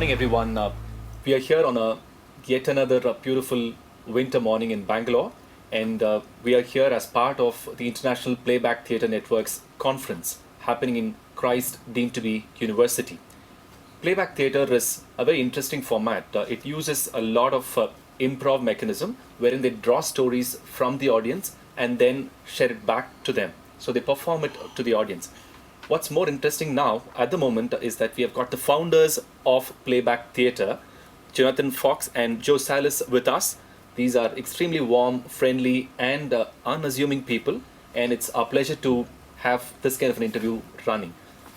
morning, everyone. We are here on yet another beautiful winter morning in Bangalore, and we are here as part of the International Playback Theatre Network's conference happening in Christ deemed to be University. Playback theatre is a very interesting format. It uses a lot of improv mechanism wherein they draw stories from the audience and then share it back to them. So they perform it to the audience. What's more interesting now at the moment is that we have got the founders of Playback Theatre, Jonathan Fox and Joe Salas, with us. These are extremely warm, friendly, and unassuming people, and it's our pleasure to have this kind of an interview running.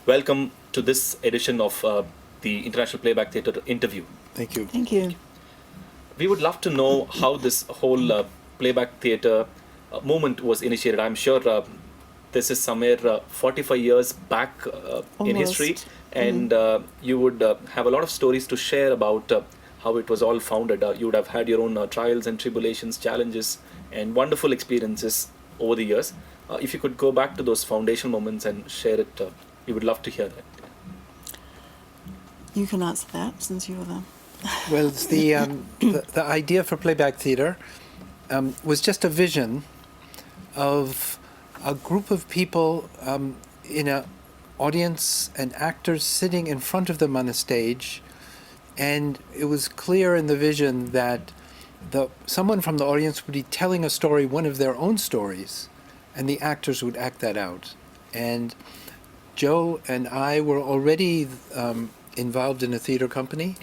Welcome to this edition of the International Playback Theatre interview. Thank you. Thank you. We would love to know how this whole Playback Theatre movement was initiated. I'm sure this is somewhere 45 years back in history, and you would have a lot of stories to share about how it was all founded. You would have had your own trials and tribulations, challenges, and wonderful experiences over the years. If you could go back to those foundation moments and share it, we would love to hear that. You can answer that since you were the... Well, it's the idea for Playback Theatre was just a vision of a group of people in an audience and actors sitting in front of them on a stage, and it was clear in the vision that someone from the audience would be telling a story, one of their own stories, and the actors would act that out. And Joe and I were already involved in a theater company,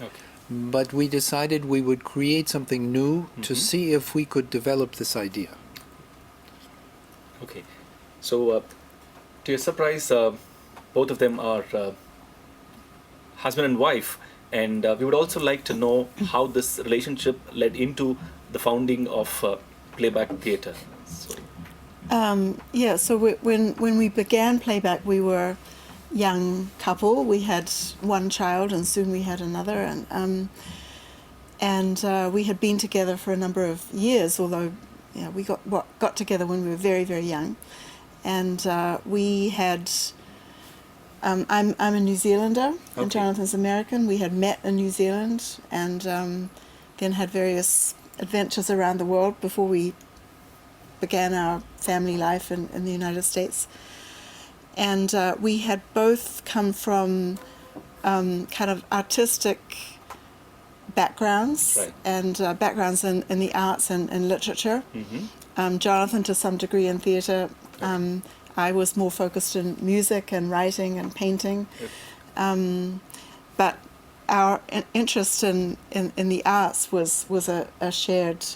but we decided we would create something new to see if we could develop this idea. Okay. So, to your surprise, both of them are husband and wife, and we would also like to know how this relationship led into the founding of Playback Theatre. So. So when we began Playback, we were a young couple. We had one child, and soon we had another, and we had been together for a number of years, although we got together when we were very, very young. And we had, I'm a New Zealander, and Jonathan's American. We had met in New Zealand, and then had various adventures around the world before we began our family life in the United States. And we had both come from kind of artistic backgrounds, right, and backgrounds in the arts and literature. Jonathan to some degree in theatre. I was more focused in music and writing and painting. But our interest in the arts was a shared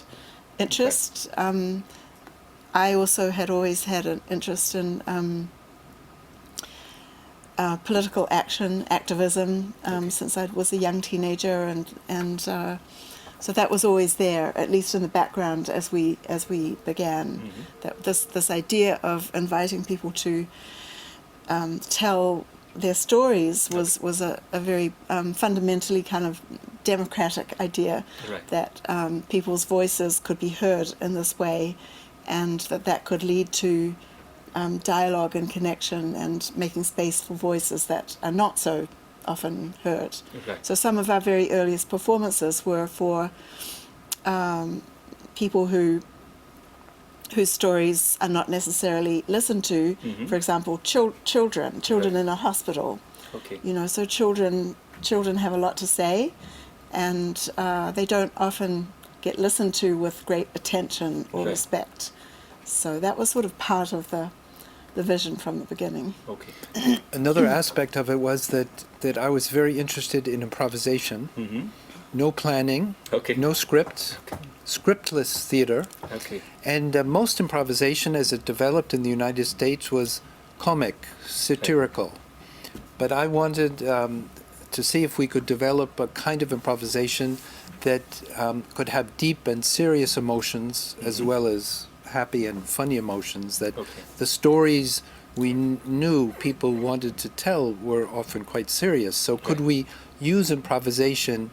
interest. I also had always had an interest in political action, activism, since I was a young teenager, and so that was always there, at least in the background as we began. That this idea of inviting people to tell their stories was a very fundamentally kind of democratic idea, right, that people's voices could be heard in this way, and that could lead to dialogue and connection and making space for voices that are not so often heard. right. So some of our very earliest performances were for people whose stories are not necessarily listened to. For example, children right, in a hospital. Okay. So children have a lot to say, and they don't often get listened to with great attention or right, respect. So that was sort of part of the vision from the beginning. Okay. Another aspect of it was that I was very interested in improvisation. No planning, Okay. no script, scriptless theater. Okay. And most improvisation as it developed in the United States was comic, satirical. But I wanted to see if we could develop a kind of improvisation that could have deep and serious emotions as well as happy and funny emotions, that the stories we knew people wanted to tell were often quite serious. So could we use improvisation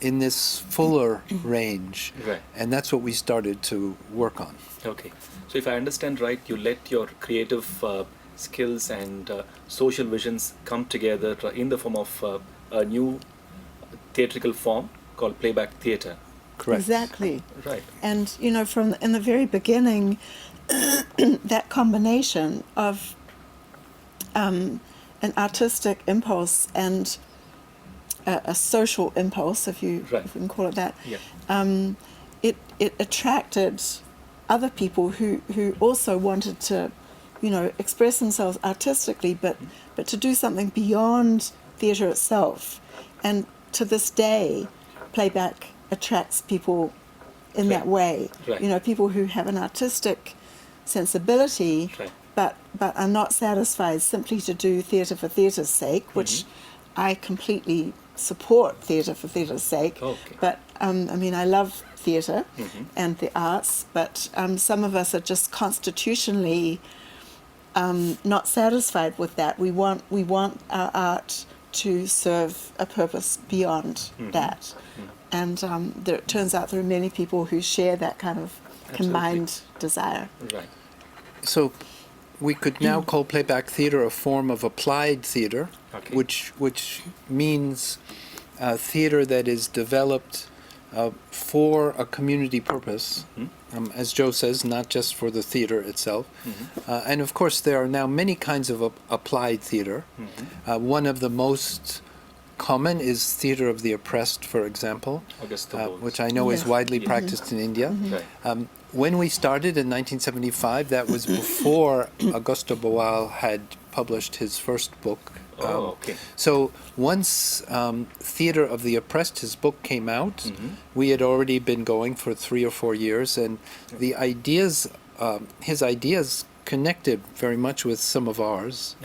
in this fuller range? Right. And that's what we started to work on. Okay. So if I understand right, you let your creative skills and social visions come together in the form of a new theatrical form called Playback Theatre. Correct. Exactly. Right. And from in the very beginning, that combination of an artistic impulse and a social impulse, if we can call it that, it attracted other people who also wanted to, express themselves artistically, but to do something beyond theatre itself. And to this day, playback attracts people in that way. Right. People who have an artistic sensibility, but are not satisfied simply to do theatre for theatre's sake, which I completely support theatre for theatre's sake. Okay. But I love theatre and the arts, but some of us are just constitutionally not satisfied with that. We want our art to serve a purpose beyond that. And it turns out there are many people who share that kind of combined desire. Right. So we could now call playback theater a form of applied theater, which means theater that is developed for a community purpose, as Joe says, not just for the theater itself. And of course, there are now many kinds of applied theater. One of the most common is theater of the oppressed, for example, which I know is widely practiced in India. When we started in 1975, that was before Augusto Boal had published his first book. So once Theater of the Oppressed, his book came out, we had already been going for 3 or 4 years, and the ideas, his ideas connected very much with some of ours.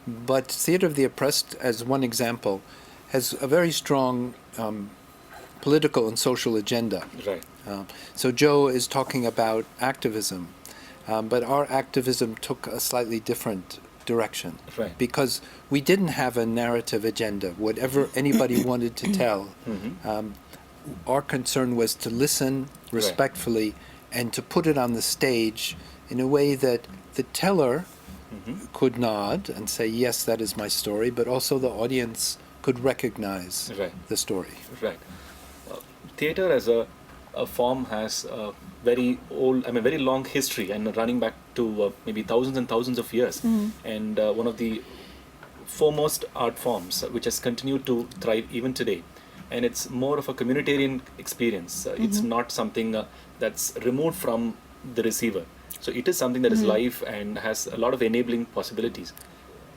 But Theater of the Oppressed, as one example, has a very strong political and social agenda. So Joe is talking about activism, but our activism took a slightly different direction, because we didn't have a narrative agenda. Whatever anybody wanted to tell, our concern was to listen respectfully and to put it on the stage in a way that the teller could nod and say, yes, that is my story, but also the audience could recognize the story. Theatre as a form has a very old, very long history, and running back to maybe thousands and thousands of years. And one of the foremost art forms which has continued to thrive even today. And it's more of a communitarian experience. It's not something that's removed from the receiver. So it is something that is live and has a lot of enabling possibilities.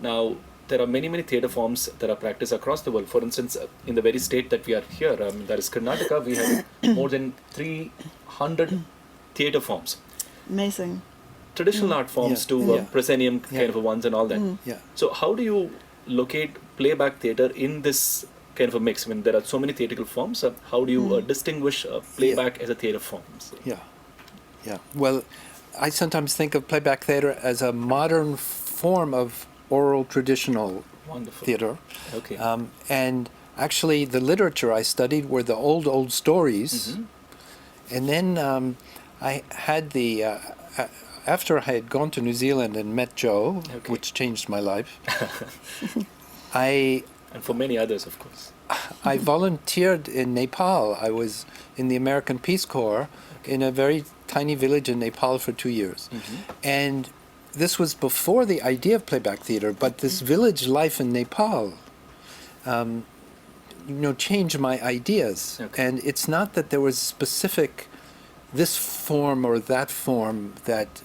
Now, there are many, many theatre forms that are practiced across the world. For instance, in the very state that we are here, that is Karnataka, we have more than 300 theatre forms. Amazing. Traditional art forms to proscenium kind of ones and all that. So how do you locate playback theatre in this kind of a mix? There are so many theatrical forms. How do you distinguish playback as a theatre form? Well, I sometimes think of playback theatre as a modern form of oral traditional theatre. And actually the literature I studied were the old stories. And then I had the, after I had gone to New Zealand and met Joe, which changed my life, and for many others, of course. I volunteered in Nepal. I was in the American Peace Corps in a very tiny village in Nepal for 2 years. And this was before the idea of playback theater, but this village life in Nepal, changed my ideas. And it's not that there was specific this form or that form that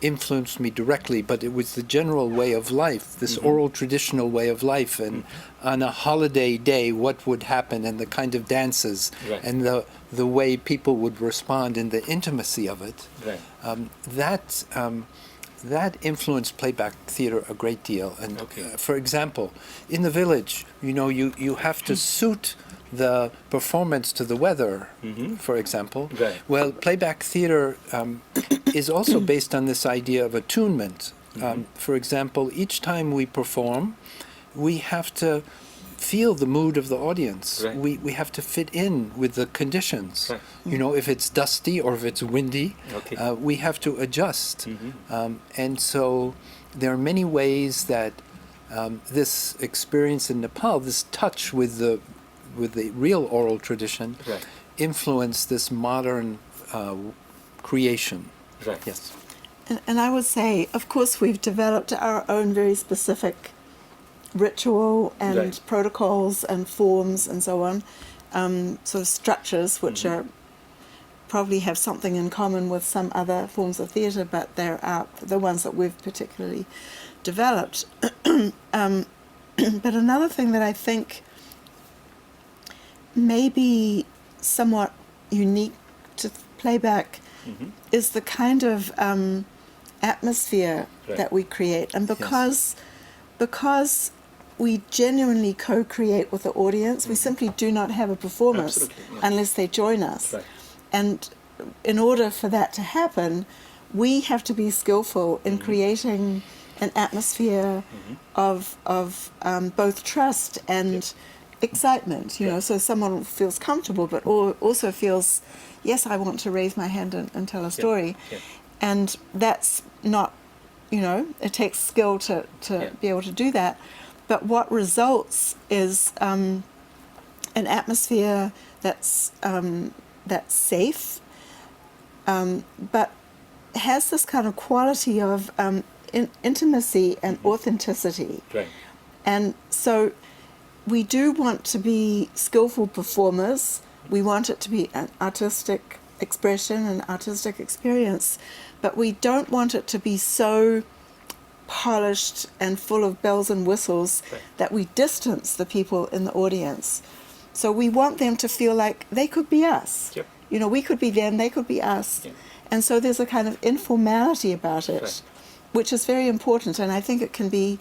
influenced me directly, but it was the general way of life, this oral traditional way of life, and on a holiday day, what would happen, and the kind of dances, and the way people would respond in the intimacy of it. That influenced playback theater a great deal. And for example, in the village, you have to suit the performance to the weather, for example. Well, playback theater is also based on this idea of attunement. For example, each time we perform, we have to feel the mood of the audience. We have to fit in with the conditions. If it's dusty or if it's windy, we have to adjust. And so there are many ways that this experience in Nepal, this touch with the with the real oral tradition Right. influence this modern creation. Right. Yes. And I would say, of course, we've developed our own very specific ritual and Right. protocols and forms and so on, sort of structures which are probably have something in common with some other forms of theatre, but they're the ones that we've particularly developed. But another thing that I think may be somewhat unique to playback is the kind of atmosphere Right. that we create, and because we genuinely co-create with the audience, we simply do not have a performance Absolutely, yeah. unless they join us. Right. And in order for that to happen, we have to be skillful in creating an atmosphere of both trust and excitement, you know, so someone feels comfortable but also feels, yes, I want to raise my hand and tell a story. Yeah. And that's not, you know, it takes skill to be able to do that. But what results is an atmosphere that's safe, but has this kind of quality of intimacy and authenticity. Right. And so we do want to be skillful performers. We want it to be an artistic expression, an artistic experience, but we don't want it to be so polished and full of bells and whistles Right. that we distance the people in the audience. So we want them to feel like they could be us. Yep. You know, we could be them, they could be us. Yeah. And so there's a kind of informality about it, Right. which is very important. And I think it can be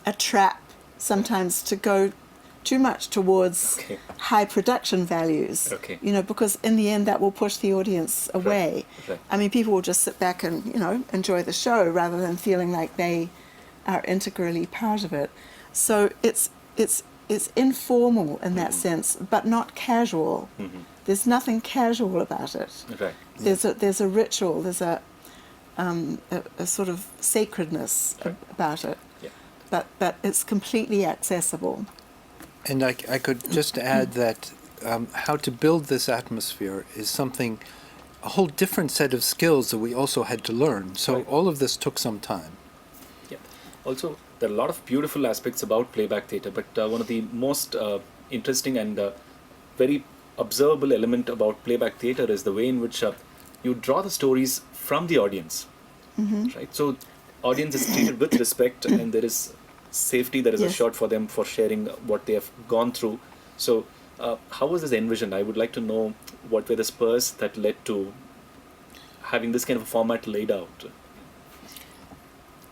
a trap sometimes to go too much towards Okay. high production values. Okay. You know, because in the end that will push the audience away. Right. I mean, people will just sit back and, you know, enjoy the show rather than feeling like they are integrally part of it. So it's informal in that sense, but not casual. There's nothing casual about it. Right. There's a ritual. There's a sort of sacredness about it. Yeah. But it's completely accessible. And I could just add that how to build this atmosphere is something, a whole different set of skills that we also had to learn. So Right. all of this took some time. Yeah. Also, there are a lot of beautiful aspects about playback theatre, but one of the most interesting and very observable element about playback theatre is the way in which you draw the stories from the audience. Right. So, audience is treated with respect, and there is safety. There is Yes. assured for them for sharing what they have gone through. So, how was this envisioned? I would like to know what were the spurs that led to having this kind of a format laid out.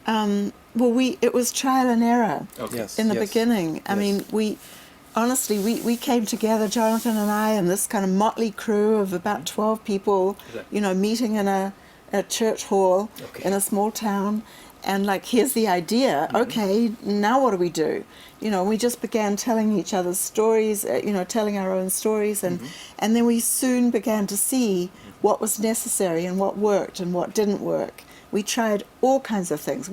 Well, it was trial and error Okay. Yes. in the beginning. I mean, we came together, Jonathan and I, and this kind of motley crew of about 12 people, Right. you know, meeting in a church hall Okay. in a small town. And like, here's the idea. Okay, now what do we do? You know, we just began telling each other's stories, you know, telling our own stories. And then we soon began to see what was necessary and what worked and what didn't work. We tried all kinds of things.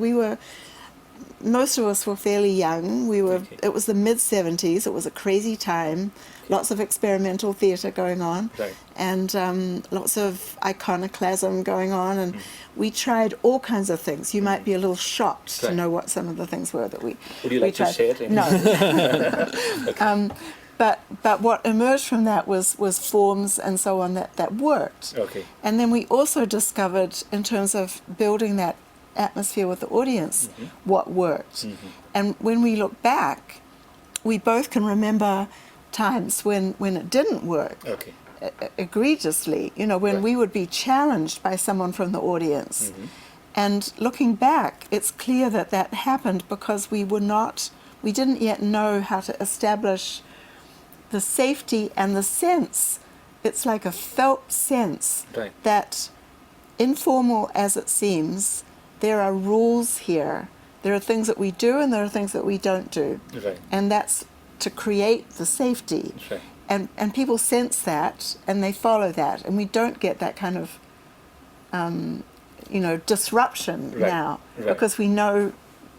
Most of us were fairly young. Okay. It was the mid-70s. It was a crazy time. Lots of experimental theatre going on. Right. And lots of iconoclasm going on. And we tried all kinds of things. You might be a little shocked to Right. know what some of the things were that we Would you we like to tried. share any? No. But what emerged from that was forms and so on that worked. Okay. And then we also discovered, in terms of building that atmosphere with the audience, what worked. And when we look back, we both can remember times when it didn't work Okay. egregiously, you know, when Right. we would be challenged by someone from the audience. And looking back, it's clear that happened because we didn't yet know how to establish the safety and the sense. It's like a felt sense Right. that, informal as it seems, there are rules here. There are things that we do and there are things that we don't do. Right. And that's to create the safety. Right. And people sense that and they follow that. And we don't get that kind of, disruption Right. now Right. because we know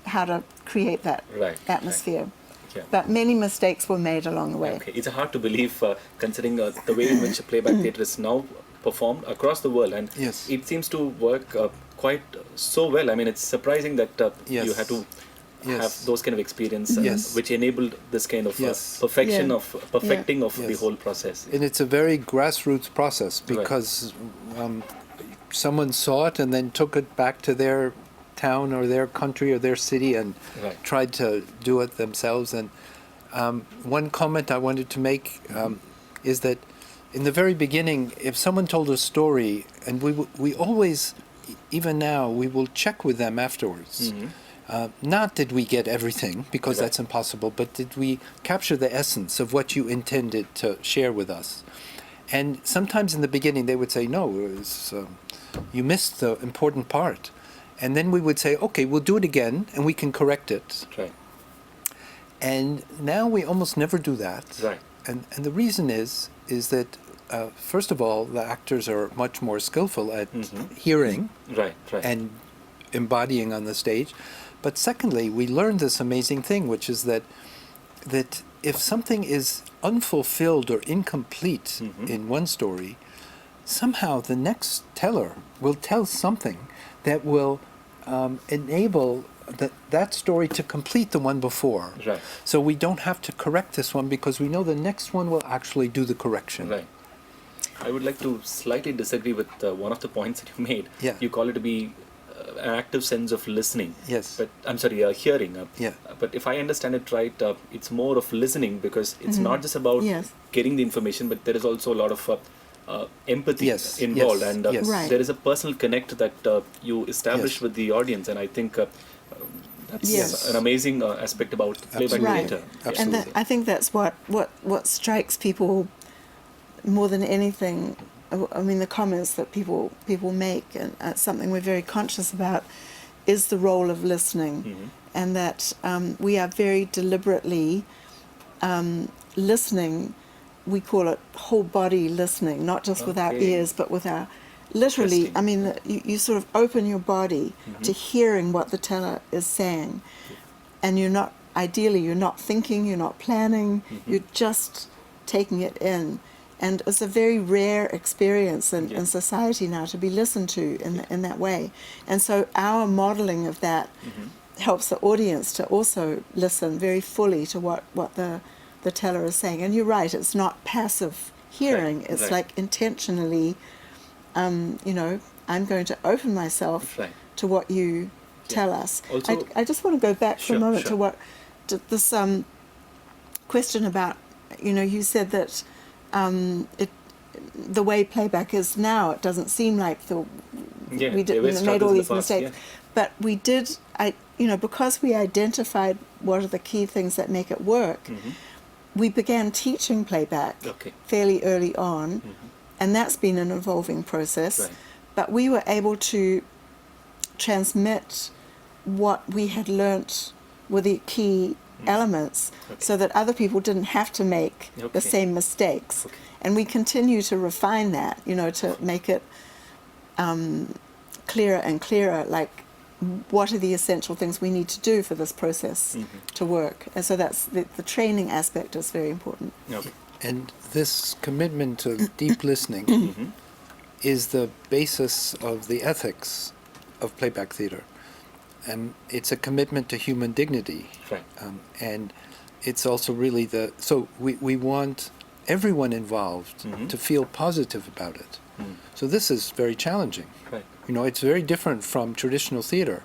how to create that Right. atmosphere. Yeah. But many mistakes were made along the way. Okay, it's hard to believe, considering the way in which Playback Theatre is now performed across the world, and Yes. it seems to work quite so well. I mean, it's surprising that Yes. you had to Yes. have those kind of experience, Yes. which enabled this kind of Yes. perfection Yeah. of perfecting of the Yes. whole process. And it's a very grassroots process Right. because someone saw it and then took it back to their town or their country or their city and Right. tried to do it themselves. And one comment I wanted to make is that in the very beginning, if someone told a story, and we always, even now, we will check with them afterwards. Not did we get everything, because Right. that's impossible, but did we capture the essence of what you intended to share with us? And sometimes in the beginning they would say, no, it was, you missed the important part. And then we would say, okay, we'll do it again and we can correct it. Right. And now we almost never do that. Right. And the reason is that, first of all, the actors are much more skillful at hearing Right. Right. and embodying on the stage. But secondly, we learned this amazing thing, which is that if something is unfulfilled or incomplete in one story, somehow the next teller will tell something that will enable that story to complete the one before. Right. So we don't have to correct this one because we know the next one will actually do the correction. Right. I would like to slightly disagree with one of the points that you made. Yeah. You call it to be an active sense of listening. Yes. But I'm sorry, hearing. Yeah. But if I understand it right, it's more of listening, because it's not just about Yes. getting the information, but there is also a lot of empathy Yes, involved, yes, and yes. Right. there is a personal connect that you establish Yes. with the audience, and I think that's Yes. an amazing aspect about Playback Right. Theatre. And I think that's what strikes people more than anything. I mean, the comments that people make, and something we're very conscious about, is the role of listening, and that we are very deliberately listening. We call it whole body listening, not just with our Okay. ears, but with our literally. I mean, you sort of open your body to hearing what the teller is saying, and ideally you're not thinking, you're not planning, you're just taking it in. And it's a very rare experience in society now to be listened to in that way. And so our modeling of that helps the audience to also listen very fully to what the teller is saying. And you're right, it's not passive hearing. Right, It's right. like intentionally, I'm going to open myself Right. to what you tell us. Also- I just want to go back for a Sure, moment sure. to this question about, you said that the way playback is now, it doesn't seem like Yeah, we there were made all struggles in the these past, mistakes. yeah. But we did, because we identified what are the key things that make it work, we began teaching playback Okay. fairly early on, and that's been an evolving process. Right. But we were able to transmit what we had learnt were the key elements, Okay. so that other people didn't have to make Okay. the same mistakes. Okay. And we continue to refine that, to make it clearer and clearer, like what are the essential things we need to do for this process to work. And so that's the training aspect is very important. Okay. And this commitment to deep listening is the basis of the ethics of playback theater. And it's a commitment to human dignity. Right. And it's also really so we want everyone involved to feel positive about it. So this is very challenging. Right. It's very different from traditional theater.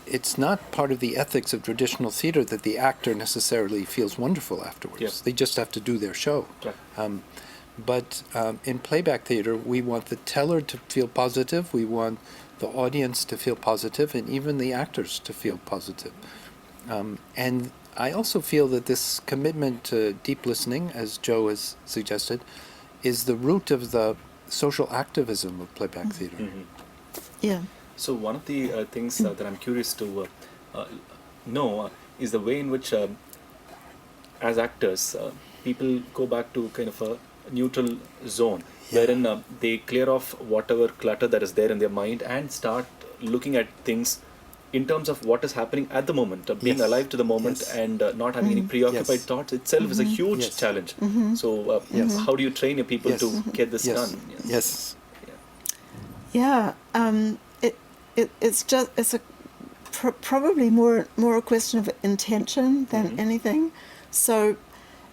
It's not part of the ethics of traditional theater that the actor necessarily feels wonderful afterwards. Yeah. They just have to do their show. Right. But in playback theater, we want the teller to feel positive, we want the audience to feel positive, and even the actors to feel positive. And I also feel that this commitment to deep listening, as Joe has suggested, is the root of the social activism of playback theater. Yeah. So one of the things that I'm curious to know is the way in which, as actors, people go back to kind of a neutral zone, wherein they clear off whatever clutter that is there in their mind and start looking at things in terms of what is happening at the moment, being Yes. alive to the moment Yes. and not having any preoccupied Yes. thoughts itself is a huge Yes. challenge. So, Yes. how do you train your people Yes. to get this Yes. done? Yes. Yeah, it's a probably more a question of intention than anything. So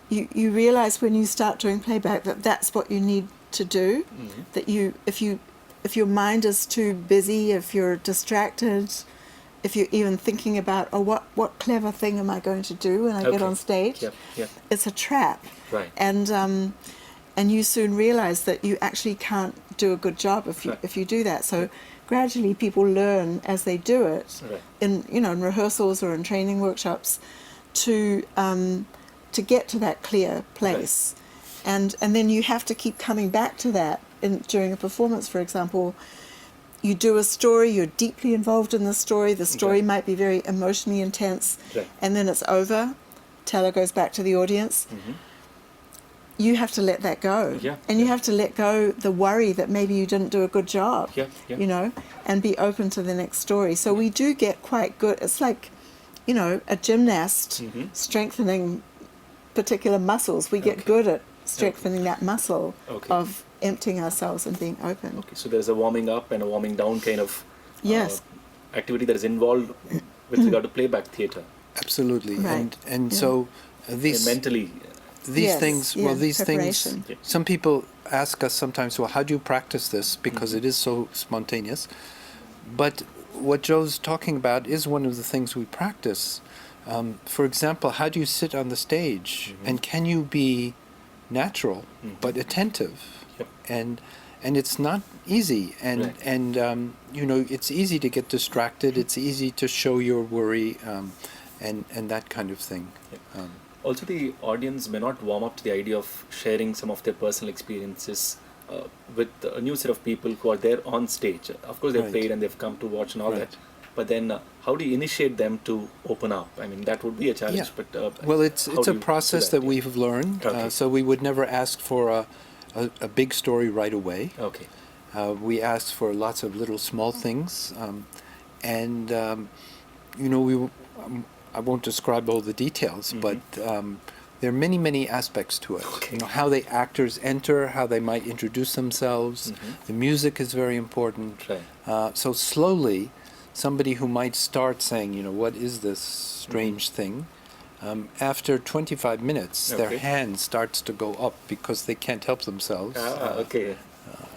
you realize when you start doing playback that that's what you need to do. That if your mind is too busy, if you're distracted, if you're even thinking about what clever thing am I going to do when I get Okay. on stage, Yep. it's a trap. Right. And you soon realize that you actually can't do a good job if you do that. So gradually people learn as they do it Right. in rehearsals or in training workshops to get to that clear place. And then you have to keep coming back to that during a performance, for example. You do a story, you're deeply involved in the story Right. might be very emotionally intense, Right. and then it's over, teller goes back to the audience. You have to let that go. Yeah, And you yeah. have to let go the worry that maybe you didn't do a good job, Yeah. and be open to the next story. So we do get quite good. It's like, a gymnast strengthening particular muscles. We get good at strengthening that muscle Okay. of emptying ourselves and being open. Okay, so there's a warming up and a warming down kind of Yes. activity that is involved with regard to playback theatre. Absolutely. Right. And Yeah. so these Mentally, these Yes, things, yeah, well, these things, preparation. Yeah. some people ask us sometimes, well, how do you practice this? Because it is so spontaneous. But what Joe's talking about is one of the things we practice. For example, how do you sit on the stage? And can you be natural but attentive? Yep. And it's not easy. And, Right. and it's easy to get distracted. It's easy to show your worry and that kind of thing. Yep. Also, the audience may not warm up to the idea of sharing some of their personal experiences with a new set of people who are there on stage. Of course, they've Right. paid and they've come to watch and all Right. that. But then, how do you initiate them to open up? I mean, that would be a challenge. Yeah. But Well, it's how do a you do process that yeah. we've learned. Okay. So we would never ask for a big story right away. Okay. We ask for lots of little small things, I won't describe all the details, but there are many aspects to it. Okay. How the actors enter, how they might introduce themselves. The music is very important. Right. So slowly, somebody who might start saying, what is this strange thing? After 25 minutes, their Okay. hand starts to go up because they can't help themselves. Okay.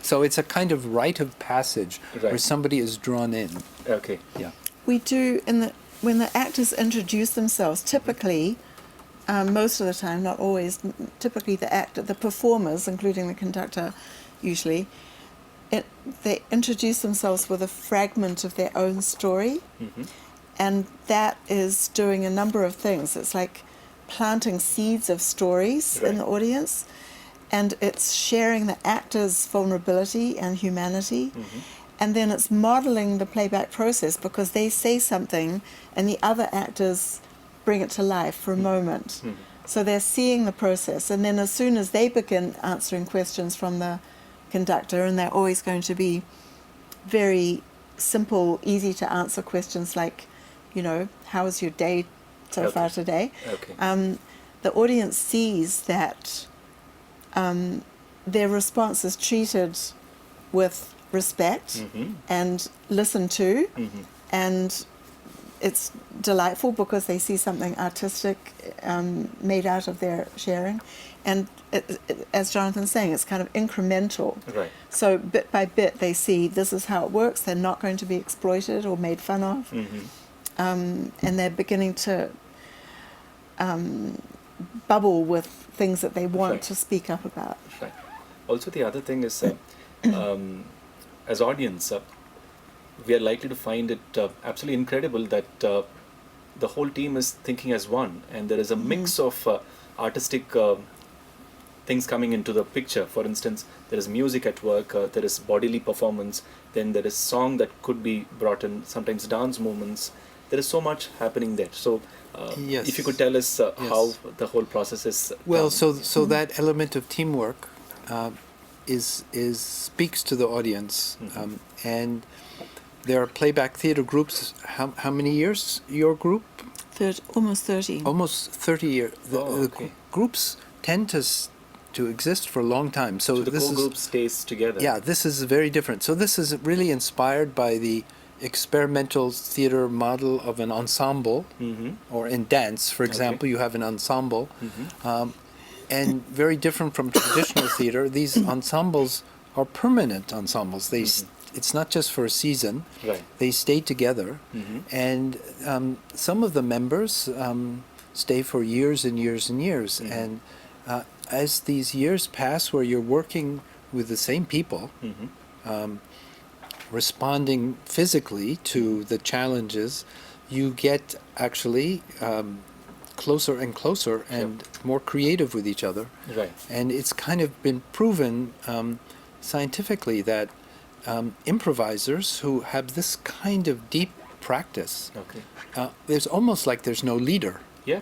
So it's a kind of rite of passage where Right. somebody is drawn in. Okay. Yeah. We do when the actors introduce themselves. Typically, most of the time, not always. Typically, the performers, including the conductor, usually, they introduce themselves with a fragment of their own story, and that is doing a number of things. It's like planting seeds of stories in Right. the audience, and it's sharing the actor's vulnerability and humanity. And then it's modeling the playback process because they say something and the other actors bring it to life for a moment. So they're seeing the process. And then as soon as they begin answering questions from the conductor, and they're always going to be very simple, easy to answer questions like, how was your day so Okay. far today? Okay. The audience sees that their response is treated with respect and listened to, and it's delightful because they see something artistic made out of their sharing, and as Jonathan's saying, it's kind of incremental. Right. So bit by bit they see this is how it works. They're not going to be exploited or made fun of, and they're beginning to bubble with things that they want Right. to speak up about. Right. Also, the other thing is, as audience, we are likely to find it absolutely incredible that the whole team is thinking as one, and there is a mix of artistic things coming into the picture. For instance, there is music at work, there is bodily performance, then there is song that could be brought in, sometimes dance movements. There is so much happening there. So, Yes. if you could tell us how the whole process is Well, done. so that element of teamwork is speaks to the audience, and there are playback theater groups. How many years your group? Almost 30. Almost 30 years. The groups tend to exist for a long time. So the core group stays together. Yeah, this is very different. So this is really inspired by the experimental theater model of an ensemble, or in dance, for example, you have an ensemble, and very different from traditional theater. These ensembles are permanent ensembles. It's not just for a season. Right. They stay together, and some of the members stay for years and years and years. And as these years pass, where you're working with the same people, responding physically to the challenges, you get actually closer and closer and more creative with each other. Right. And it's kind of been proven scientifically that improvisers who have this kind of deep practice, there's almost like there's no leader. Yeah.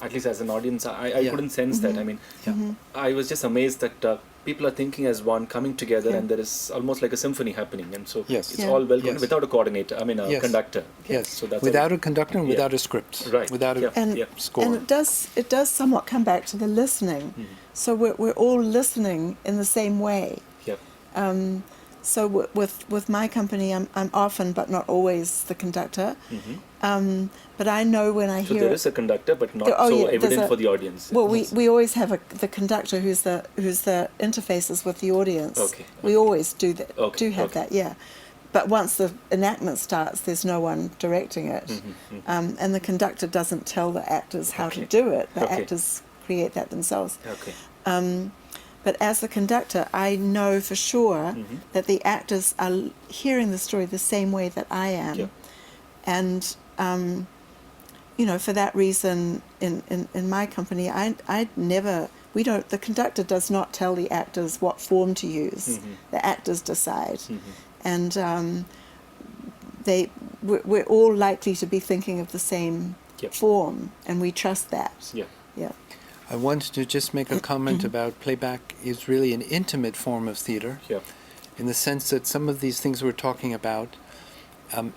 At least as an audience, I couldn't sense that. I mean, I was just amazed that people are thinking as one, coming together, and there is almost like a symphony happening. And so it's all well without a coordinator. I mean, a conductor. Yes. So that's without a conductor and without a script. Right. Without a score. And it does somewhat come back to the listening. So we're all listening in the same way. Yep. So with my company, I'm often but not always the conductor. But I know when I So hear there is a conductor, but not so evident for the audience. Well, we always have the conductor who's the interfaces with the audience. Okay. We always do that. Okay, Do have that, yeah. But once the enactment starts, there's no one directing it, and the conductor doesn't tell the actors how to do it. The actors create that themselves. Okay. But as the conductor, I know for sure that the actors are hearing the story the same way that I am. And, for that reason, in my company, the conductor does not tell the actors what form to use. The actors decide. And we're all likely to be thinking of the same form, and we trust that. Yeah. I wanted to just make a comment about playback is really an intimate form of theater, in the sense that some of these things we're talking about,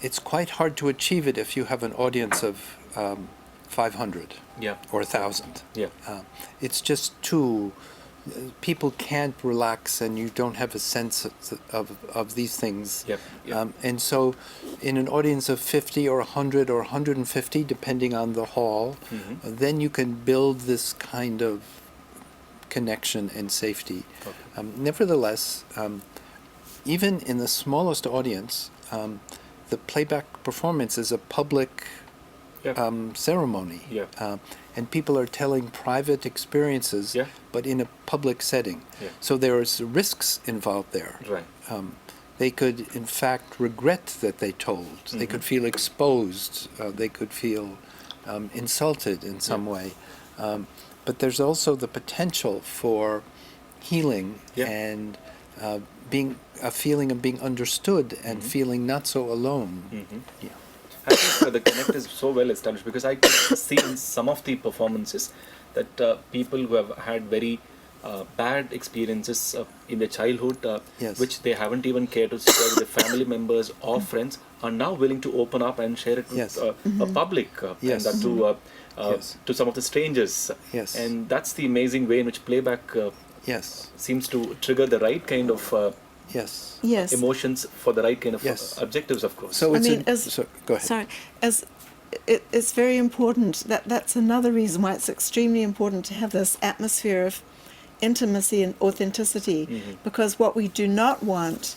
it's quite hard to achieve it if you have an audience of 500 or 1,000. It's just too... people can't relax, and you don't have a sense of these things. And so in an audience of 50 or 100 or 150, depending on the hall, then you can build this kind of connection and safety. Nevertheless, even in the smallest audience, the playback performance is a public ceremony. And people are telling private experiences, but in a public setting. So there's risks involved there. They could, in fact, regret that they told. They could feel exposed. They could feel insulted in some way. But there's also the potential for healing and being a feeling of being understood and feeling not so alone. I think the connect is so well established, because I could see in some of the performances that people who have had very bad experiences in their childhood, which they haven't even cared to share with their family members or friends, are now willing to open up and share it with a public, and that to some of the strangers. And that's the amazing way in which playback seems to trigger the right kind of emotions for the right kind of objectives, of course. So go ahead. Sorry, it's very important. That's another reason why it's extremely important to have this atmosphere of intimacy and authenticity, because what we do not want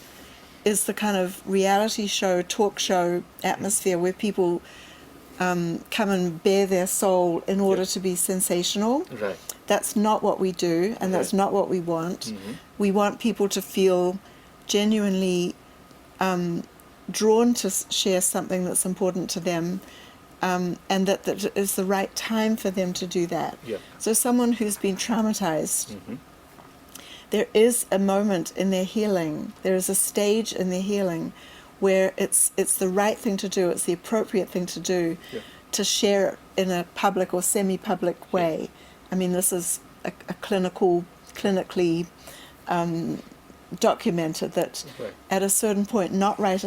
is the kind of reality show, talk show atmosphere where people come and bare their soul in order to be sensational. That's not what we do, and that's not what we want. We want people to feel genuinely drawn to share something that's important to them, and that is the right time for them to do that. So someone who's been traumatized, there is a moment in their healing, there is a stage in their healing where it's the right thing to do, it's the appropriate thing to do, to share it in a public or semi-public way. I mean, this is a clinically documented that at a certain point, not right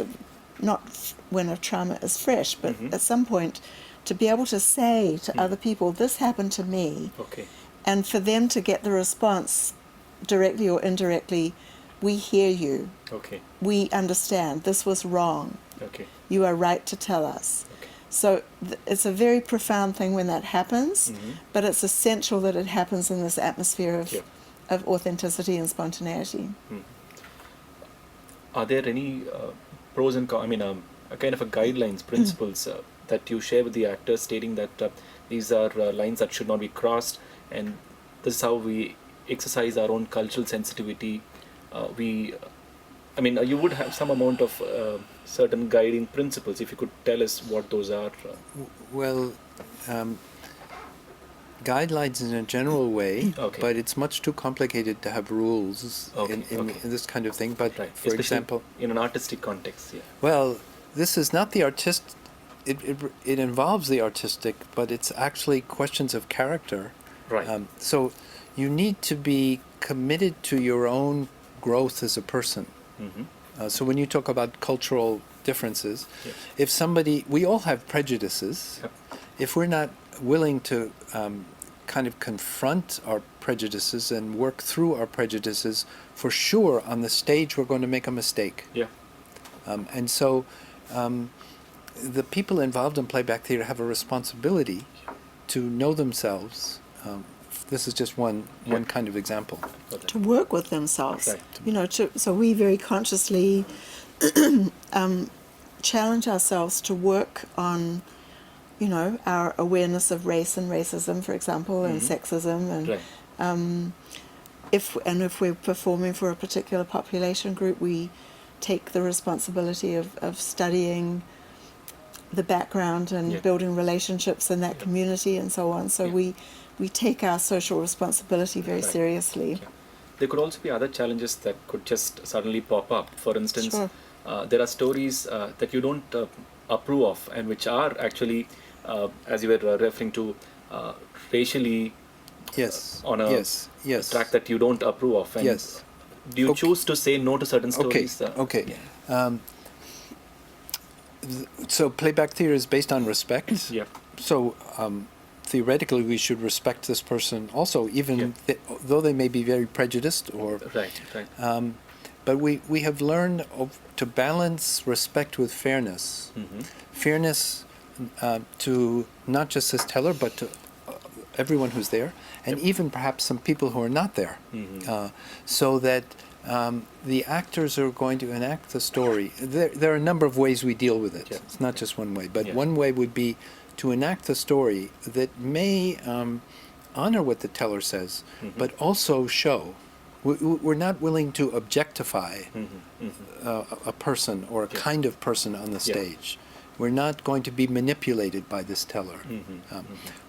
not when a trauma is fresh, but at some point, to be able to say to other people, this happened to me, Okay. and for them to get the response directly or indirectly, we hear you, Okay. we understand, this was wrong, Okay. you are right to tell us. Okay. So it's a very profound thing when that happens, but it's essential that it happens in this atmosphere of, Yeah. of authenticity and spontaneity. Are there any pros and cons? I mean, a kind of a guidelines, principles that you share with the actors, stating that these are lines that should not be crossed, and this is how we exercise our own cultural sensitivity. You would have some amount of certain guiding principles. If you could tell us what those are. Well, guidelines in a general way, Okay. but it's much too complicated to have rules Okay, in this kind of thing. But Right. for Especially example, in an artistic context. Yeah. well, this is not the artist. It involves the artistic, but it's actually questions of character. Right. So you need to be committed to your own growth as a person. So when you talk about cultural differences, Yes. if somebody, we all have prejudices. Yep. If we're not willing to kind of confront our prejudices and work through our prejudices, for sure on the stage we're going to make a mistake. Yeah. And so the people involved in Playback Theatre have a responsibility to know themselves. This is just one kind of example. To work with themselves, Right. you know. So we very consciously challenge ourselves to work on, you know, our awareness of race and racism, for example, and sexism, and Right. if we're performing for a particular population group, we take the responsibility of studying the background and Yeah. building relationships in that Yeah. community and so on. So Yeah. we take our social responsibility very Right. seriously. Yeah. There could also be other challenges that could just suddenly pop up. For instance, Sure. there are stories that you don't approve of, and which are actually, as you were referring to, racially Yes. on a yes. track that you don't approve of. And Yes. do you Okay. choose to say no to certain Okay. stories? Okay. Yeah. So Playback Theatre is based on respect. Yeah. So theoretically, we should respect this person also, even Yeah. though they may be very prejudiced or. Right. Right. But we have learned to balance respect with fairness. Fairness to not just this teller, but to everyone who's there, and Yep. even perhaps some people who are not there, so that the actors are going to enact the story. There are a number of ways we deal with it. Yeah. It's not just one way, but Yeah. one way would be to enact the story that may honor what the teller says, but also show. We're not willing to objectify a person or a Yeah. kind of person on the Yeah. stage. We're not going to be manipulated by this teller.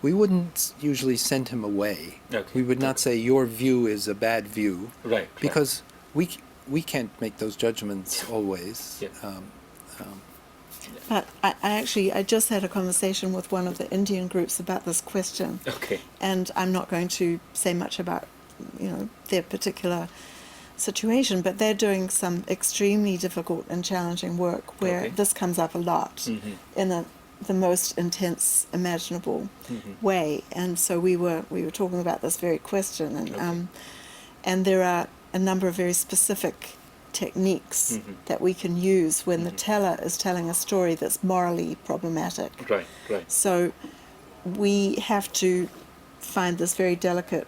We wouldn't usually send him away. Okay. We would not say your view is a bad view, Right. because we can't make those judgments always. Yeah. But I just had a conversation with one of the Indian groups about this question, Okay. and I'm not going to say much about, you know, their particular situation, but they're doing some extremely difficult and challenging work where Okay. this comes up a lot in the most intense imaginable way. And so we were talking about this very question, and and there are a number of very specific techniques that we can use when the teller is telling a story that's morally problematic. Right. Right. So we have to find this very delicate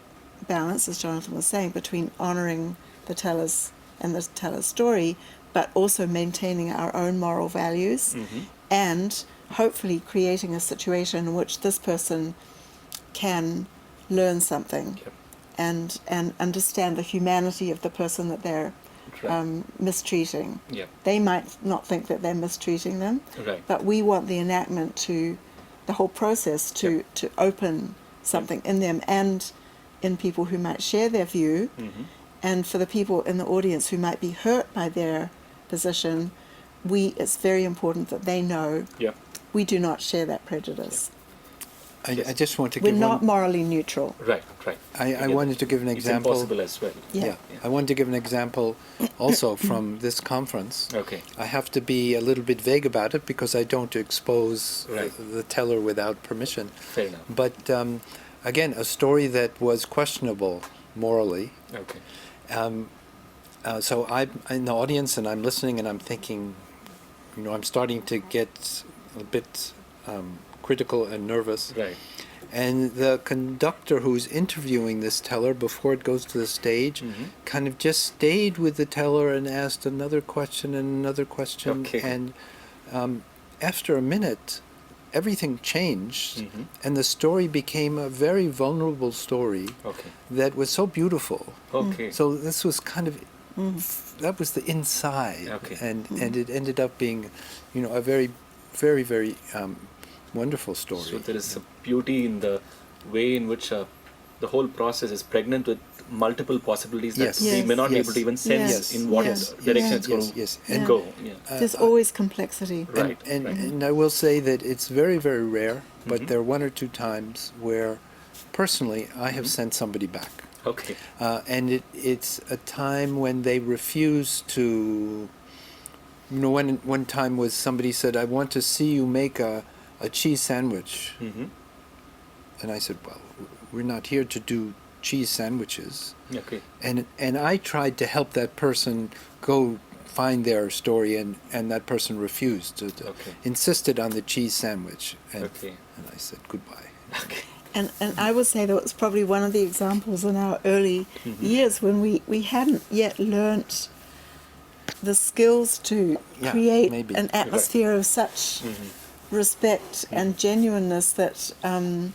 balance, as Jonathan was saying, between honouring the teller's and the teller's story, but also maintaining our own moral values, and hopefully creating a situation in which this person can learn something Yep. and understand the humanity of the person that they're Right. mistreating. Yeah. They might not think that they're mistreating them, Right. but we want the enactment to, the whole process to open something in them and in people who might share their view, and for the people in the audience who might be hurt by their position, it's very important that they know Yeah. we do not share that prejudice. I just want to We're give not one. morally neutral. Right, right. I wanted to give an It's example. impossible as well. Yeah. I wanted to give an example also from this conference. Okay. I have to be a little bit vague about it because I don't expose Right. the teller without permission. Fair enough. But again, a story that was questionable morally. Okay. So I'm in the audience and I'm listening and I'm thinking, I'm starting to get a bit critical and nervous. Right. And the conductor who's interviewing this teller before it goes to the stage kind of just stayed with the teller and asked another question and another question. Okay. And after a minute, everything changed and the story became a very vulnerable story Okay. that was so beautiful. Okay. So this was kind of, that was the inside. Okay. And it ended up being, a very, very, very wonderful story. So there is a beauty in the way in which the whole process is pregnant with multiple possibilities that Yes. we may not be Yes. able to even sense Yes. in what Yes. direction Yeah. it's going Yes, to yes. And- go. Yeah. There's always complexity. Right. And, right. and I will say that it's very, very rare, but there are one or two times where, personally, I have sent somebody back. Okay. And it's a time when they refuse to, one time was somebody said, I want to see you make a cheese sandwich. Mm-hmm. And I said, well, we're not here to do cheese sandwiches. Okay. And I tried to help that person go find their story, and that person refused to Okay. insisted on the cheese sandwich. And, Okay. and I said goodbye. Okay. And I would say that was probably one of the examples in our early years when we hadn't yet learnt the skills to Yeah, create maybe. an atmosphere of such respect and genuineness that no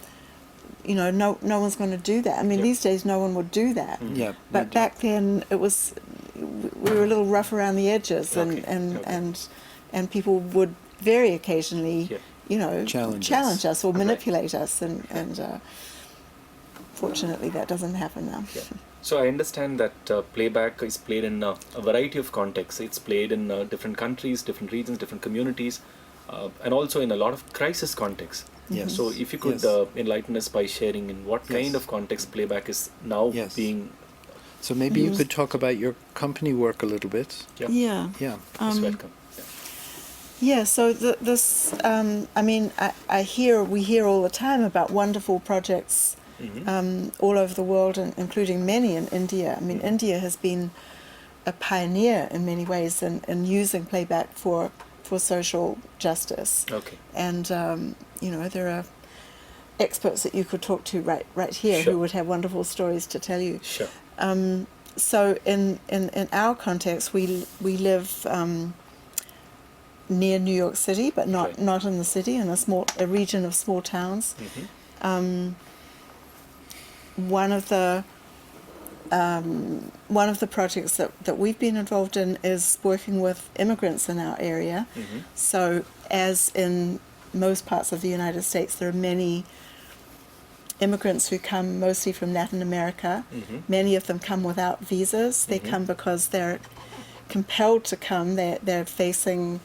one's going to do that. I mean, Yep. these days no one would do that. Yeah, But back then it was we were a little rough around the edges, Okay, and okay. and people would very occasionally, Yeah. Challenge us or Right. manipulate us, and fortunately that doesn't happen now. Yeah. So I understand that playback is played in a variety of contexts. It's played in different countries, different regions, different communities, and also in a lot of crisis contexts. Yes. So if you could Yes. enlighten us by sharing in what kind Yes. of context playback is now Yes. being. So maybe you could talk about your company work a little bit. Yeah. Yeah. Yeah. Most welcome. Yeah. Yeah, so this, I mean, we hear all the time about wonderful projects all over the world, and including many in India. I mean, India has been a pioneer in many ways in using playback for social justice. Okay. And, there are experts that you could talk to right here Sure. who would have wonderful stories to tell you. Sure. So in our context, we live near New York City, but Right. not in the city, in a region of small towns. One of the projects that we've been involved in is working with immigrants in our area. So as in most parts of the United States, there are many immigrants who come mostly from Latin America. Many of them come without visas. They come because they're compelled to come. They're facing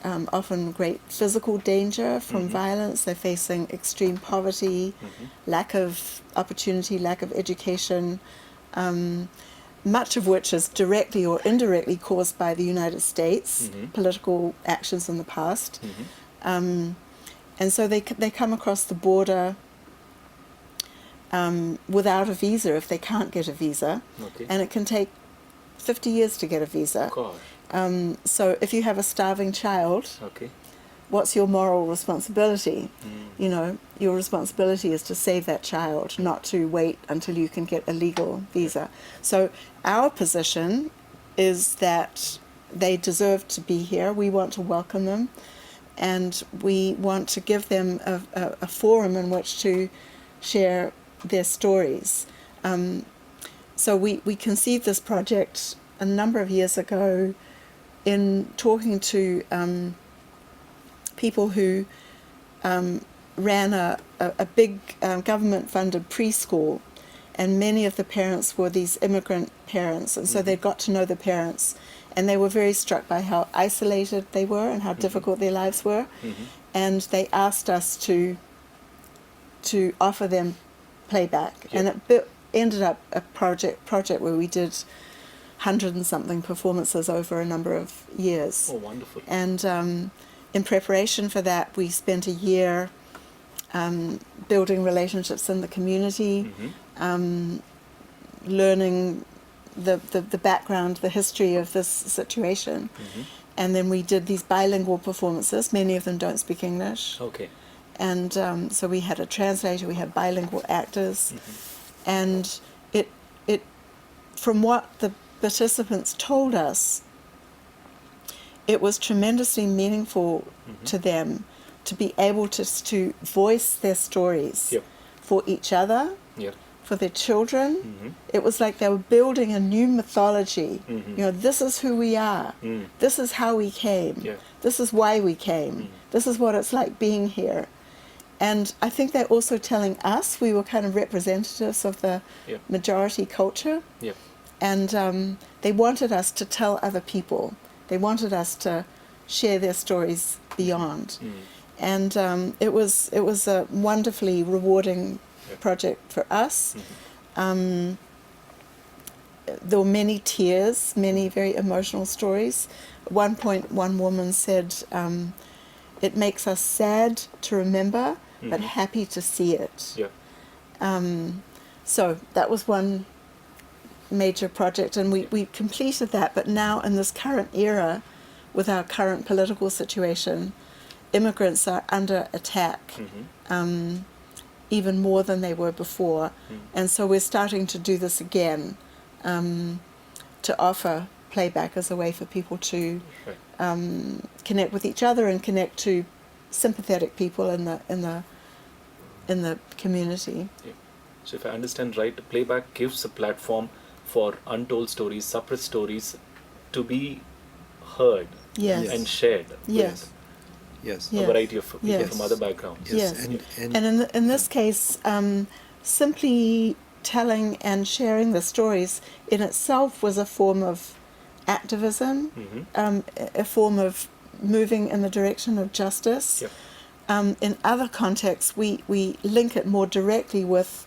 often great physical danger from violence. They're facing extreme poverty, lack of opportunity, lack of education, much of which is directly or indirectly caused by the United States, political actions in the past. And so they come across the border without a visa if they can't get a visa. Okay. And it can take 50 years to get a visa. Gosh. So if you have a starving child, Okay. what's your moral responsibility? Your responsibility is to save that child, not to wait until you can get a legal visa. So our position is that they deserve to be here. We want to welcome them, and we want to give them a forum in which to share their stories. So we conceived this project a number of years ago in talking to people who ran a big government-funded preschool, and many of the parents were these immigrant parents, and so they got to know the parents, and they were very struck by how isolated they were and how difficult their lives were, and they asked us to to offer them playback, Yeah. and it ended up a project where we did 100 and something performances over a number of years. Oh, wonderful. And in preparation for that, we spent a year building relationships in the community, learning the background, the history of this situation. And then we did these bilingual performances. Many of them don't speak English. Okay. And so we had a translator, we had bilingual actors. And it from what the participants told us, it was tremendously meaningful to them to be able to voice their stories Yep. for each other, Yeah. for their children. It was like they were building a new mythology. You know, this is who we are. This is how we came. Yeah. This is why we came. This is what it's like being here. And I think they're also telling us we were kind of representatives of the Yeah. majority culture. Yeah. And they wanted us to tell other people. They wanted us to share their stories beyond. And it was a wonderfully rewarding project for us. There were many tears, many very emotional stories. At one point, one woman said, it makes us sad to remember, but happy to see it. Yeah. So that was one major project, and we completed that. But now in this current era, with our current political situation, immigrants are under attack even more than they were before. And so we're starting to do this again, to offer playback as a way for people to connect with each other and connect to sympathetic people in the community. Yeah. So if I understand right, playback gives a platform for untold stories, suppressed stories, to be heard Yes. and shared Yes. with Yes. Yes. a variety of people Yes. from other backgrounds. Yes. And And in this case, simply telling and sharing the stories in itself was a form of activism, a form of moving in the direction of justice. Yep. In other contexts, we link it more directly with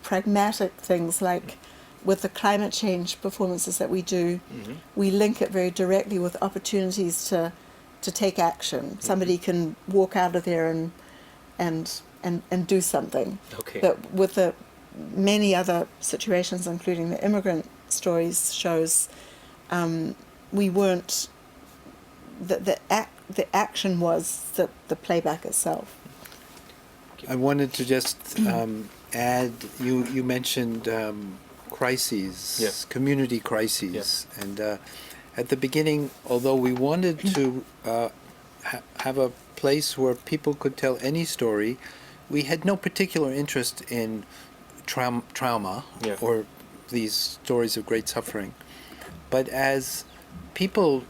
pragmatic things, like with the climate change performances that we do. We link it very directly with opportunities to take action. Somebody can walk out of there and do something. Okay. But with the many other situations, including the immigrant stories, shows we weren't. The action was the playback itself. I wanted to just add, you mentioned crises, Yes. community crises. Yes. And at the beginning, although we wanted to have a place where people could tell any story, we had no particular interest in trauma Yeah. or these stories of great suffering. But as people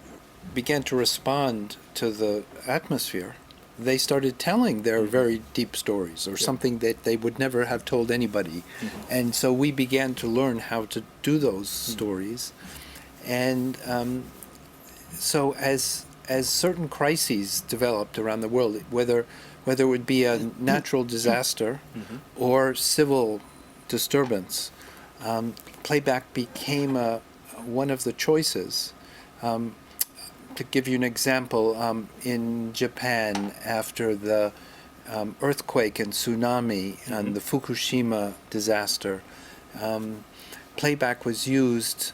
began to respond to the atmosphere, they started telling their very deep stories, or something that they would never have told anybody. And so we began to learn how to do those stories. And so as certain crises developed around the world, whether it would be a natural disaster or civil disturbance, playback became one of the choices. To give you an example, in Japan, after the earthquake and tsunami and the Fukushima disaster, playback was used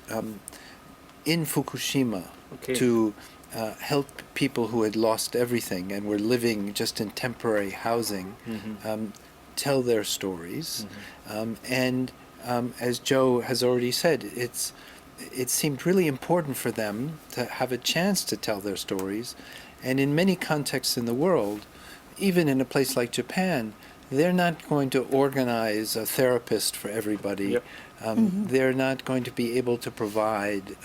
in Fukushima to help people who had lost everything and were living just in temporary housing tell their stories. And as Joe has already said, it seemed really important for them to have a chance to tell their stories. And in many contexts in the world, even in a place like Japan, they're not going to organize a therapist for everybody. Yep. They're not going to be able to provide,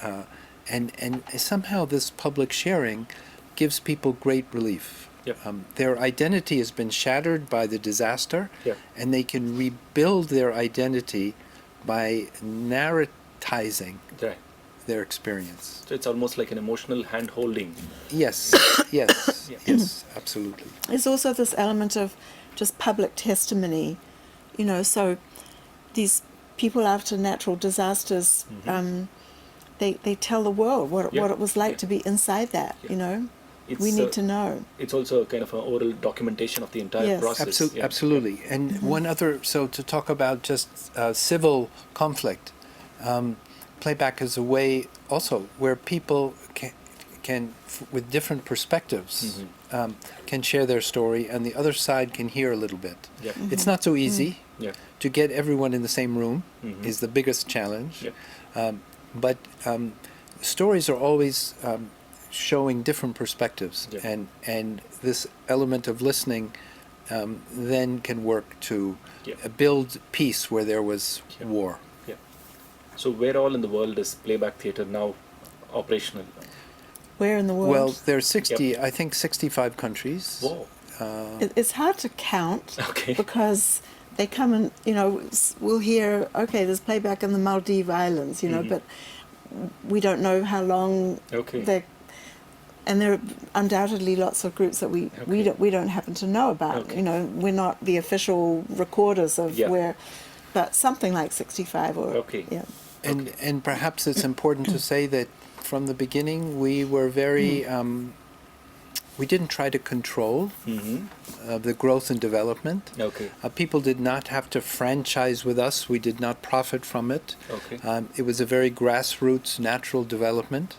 and somehow this public sharing gives people great relief. Yep. Their identity has been shattered by the disaster, Yep. and they can rebuild their identity by narratizing Right. their experience. So it's almost like an emotional hand-holding. Yes, yes, Yeah. yes, absolutely. There's also this element of just public testimony, you know. So these people after natural disasters, they tell the world what it was like to be inside that, you know. We need to know. It's also a kind of an oral documentation of the entire process. Absolutely. And one other, so to talk about just civil conflict, playback is a way also where people can with different perspectives, can share their story, and the other side can hear a little bit. It's not so easy. To get everyone in the same room is the biggest challenge. But stories are always showing different perspectives, and this element of listening then can work to build peace where there was war. So where all in the world is Playback Theatre now operational? Where in the world? Well, there are 60, I think 65 countries. Whoa. It's hard to count Okay. because they come and, you know, we'll hear, okay, there's playback in the Maldives Islands, you know, but we don't know how long they're, and there are undoubtedly lots of groups that we don't happen to know about. You know, we're not the official recorders of where, but something like 65 or And perhaps it's important to say that from the beginning we were very we didn't try to control the growth and development. People did not have to franchise with us. We did not profit from it. It was a very grassroots, natural development.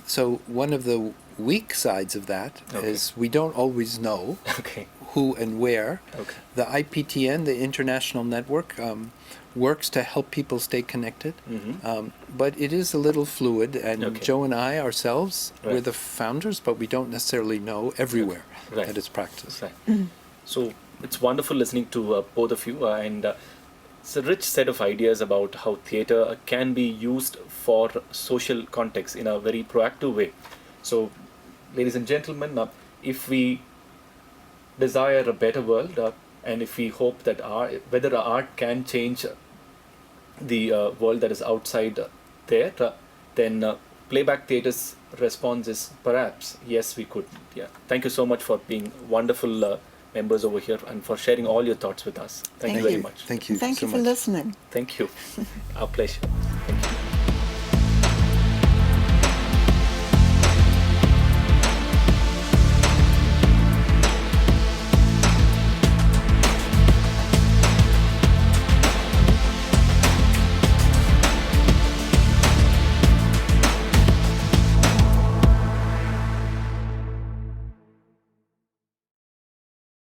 So one of the weak sides of that is we don't always know who and where. The IPTN, the International Network, works to help people stay connected, but it is a little fluid, and Joe and I ourselves, we're the founders, but we don't necessarily know everywhere that it's practiced. So it's wonderful listening to both of you, and it's a rich set of ideas about how theatre can be used for social context in a very proactive way. So, ladies and gentlemen, if we desire a better world, and if we hope that whether art can change the world that is outside there, then Playback Theatre's response is perhaps yes, we could. Thank you so much for being wonderful members over here and for sharing all your thoughts with us. Thank you very much. Thank you. Thank you so for much. listening. Thank you. Our pleasure. Thank you.